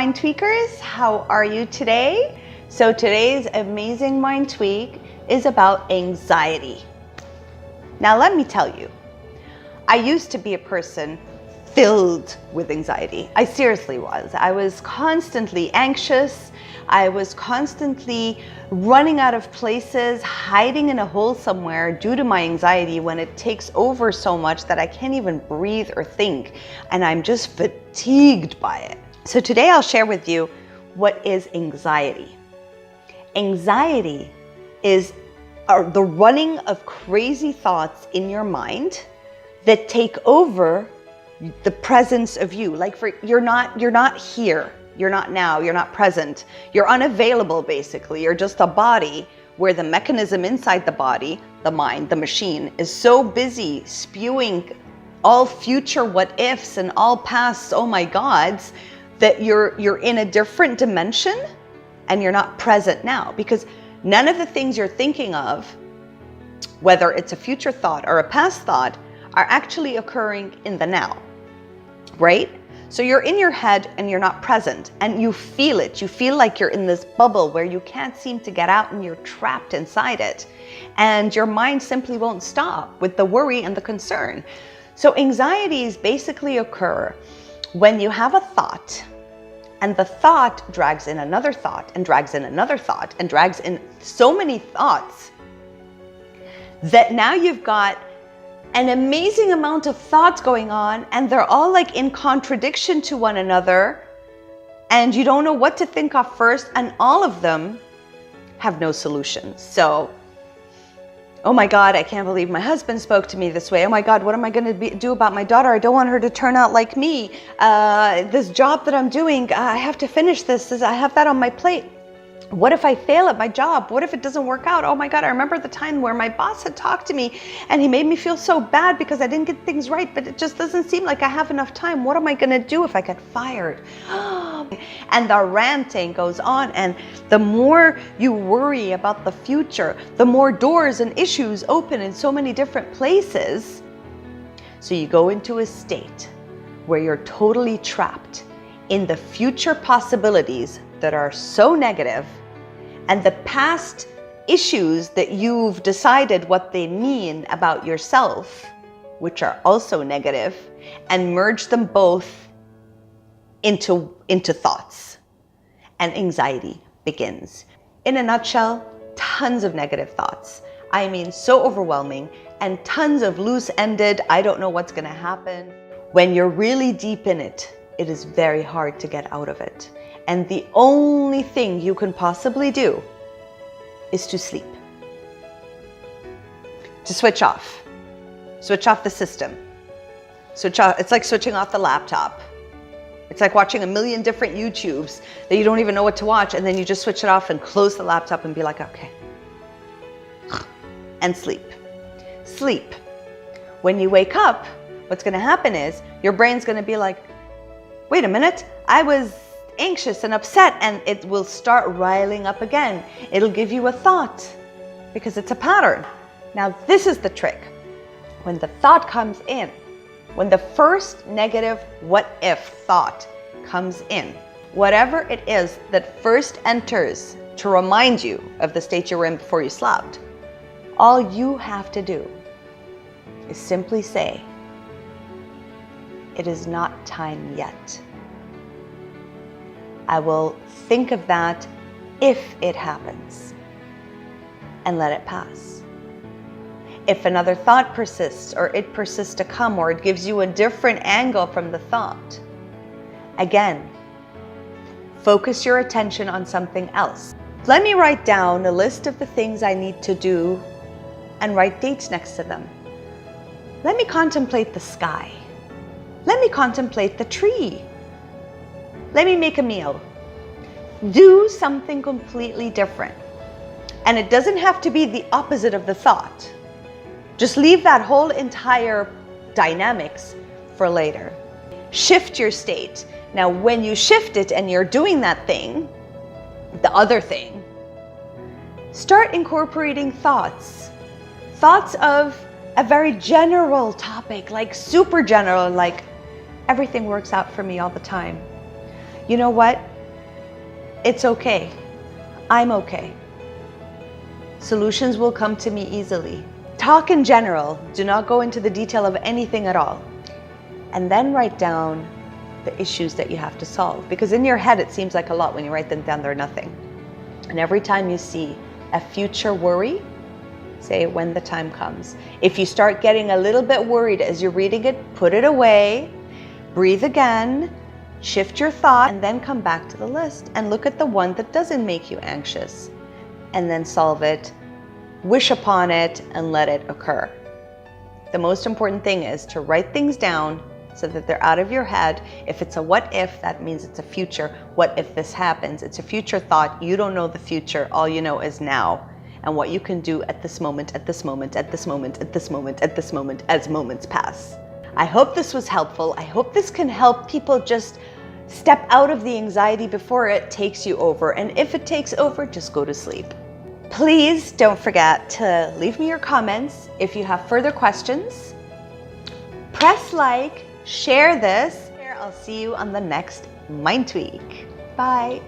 mind tweakers, how are you today? So today's amazing mind tweak is about anxiety. Now let me tell you, I used to be a person filled with anxiety. I seriously was. I was constantly anxious. I was constantly running out of places, hiding in a hole somewhere due to my anxiety when it takes over so much that I can't even breathe or think, and I'm just fatigued by it. So today I'll share with you what is anxiety. Anxiety is the running of crazy thoughts in your mind that take over the presence of you. Like you're not here. You're not now, you're not present. You're unavailable basically. You're just a body where the mechanism inside the body, the mind, the machine, is so busy spewing all future what ifs and all past oh my gods that you're in a different dimension and you're not present now, because none of the things you're thinking of, whether it's a future thought or a past thought, are actually occurring in the now, right? So you're in your head and you're not present, and you feel it. You feel like you're in this bubble where you can't seem to get out and you're trapped inside it. And your mind simply won't stop with the worry and the concern. So anxieties basically occur when you have a thought, and the thought drags in another thought and drags in another thought and drags in so many thoughts that now you've got an amazing amount of thoughts going on, and they're all like in contradiction to one another, and you don't know what to think of first, and all of them have no solutions. So, oh my God, I can't believe my husband spoke to me this way. Oh my God, what am I going to do about my daughter? I don't want her to turn out like me. This job that I'm doing, I have to finish this. I have that on my plate. What if I fail at my job? What if it doesn't work out? Oh my God, I remember the time where my boss had talked to me and he made me feel so bad because I didn't get things right, but it just doesn't seem like I have enough time. What am I going to do if I get fired? And the ranting goes on, and the more you worry about the future, the more doors and issues open in so many different places. So you go into a state where you're totally trapped in the future possibilities that are so negative, and the past issues that you've decided what they mean about yourself, which are also negative, and merge them both into thoughts, and anxiety begins. In a nutshell, tons of negative thoughts. I mean, so overwhelming, and tons of loose-ended, I don't know what's gonna happen. When you're really deep in it, it is very hard to get out of it. And the only thing you can possibly do is to sleep. To switch off. Switch off the system. Switch off. It's like switching off the laptop. It's like watching a million different YouTubes that you don't even know what to watch, and then you just switch it off and close the laptop and be like, okay. And sleep. Sleep. When you wake up, what's going to happen is your brain's going to be like, wait a minute, I was anxious and upset, and it will start riling up again. It'll give you a thought because it's a pattern. Now this is the trick. When the thought comes in, when the first negative what if thought comes in, whatever it is that first enters to remind you of the state you were in before you slept, all you have to do is simply say, it is not time yet. I will think of that if it happens, and let it pass. If another thought persists, or it persists to come, or it gives you a different angle from the thought, again, focus your attention on something else. Let me write down a list of the things I need to do and write dates next to them. Let me contemplate the sky. Let me contemplate the tree. Let me make a meal. Do something completely different. And it doesn't have to be the opposite of the thought. Just leave that whole entire dynamics for later. Shift your state. Now, when you shift it and you're doing that thing, the other thing, start incorporating thoughts. Thoughts of a very general topic, like super general, like everything works out for me all the time. You know what? It's okay. I'm okay. Solutions will come to me easily. Talk in general. Do not go into the detail of anything at all. And then write down the issues that you have to solve. Because in your head, it seems like a lot. When you write them down, they're nothing. And every time you see a future worry, say when the time comes. If you start getting a little bit worried as you're reading it, put it away, breathe again, shift your thought, and then come back to the list and look at the one that doesn't make you anxious. And then solve it, wish upon it, and let it occur. The most important thing is to write things down so that they're out of your head. If it's a what if, that means it's a future. What if this happens? It's a future thought. You don't know the future. All you know is now and what you can do at this moment, at this moment, at this moment, at this moment, at this moment, as moments pass. I hope this was helpful. I hope this can help people just step out of the anxiety before it takes you over. And if it takes over, just go to sleep. Please don't forget to leave me your comments. If you have further questions, press like, share this. I'll see you on the next Mind Tweak. Bye.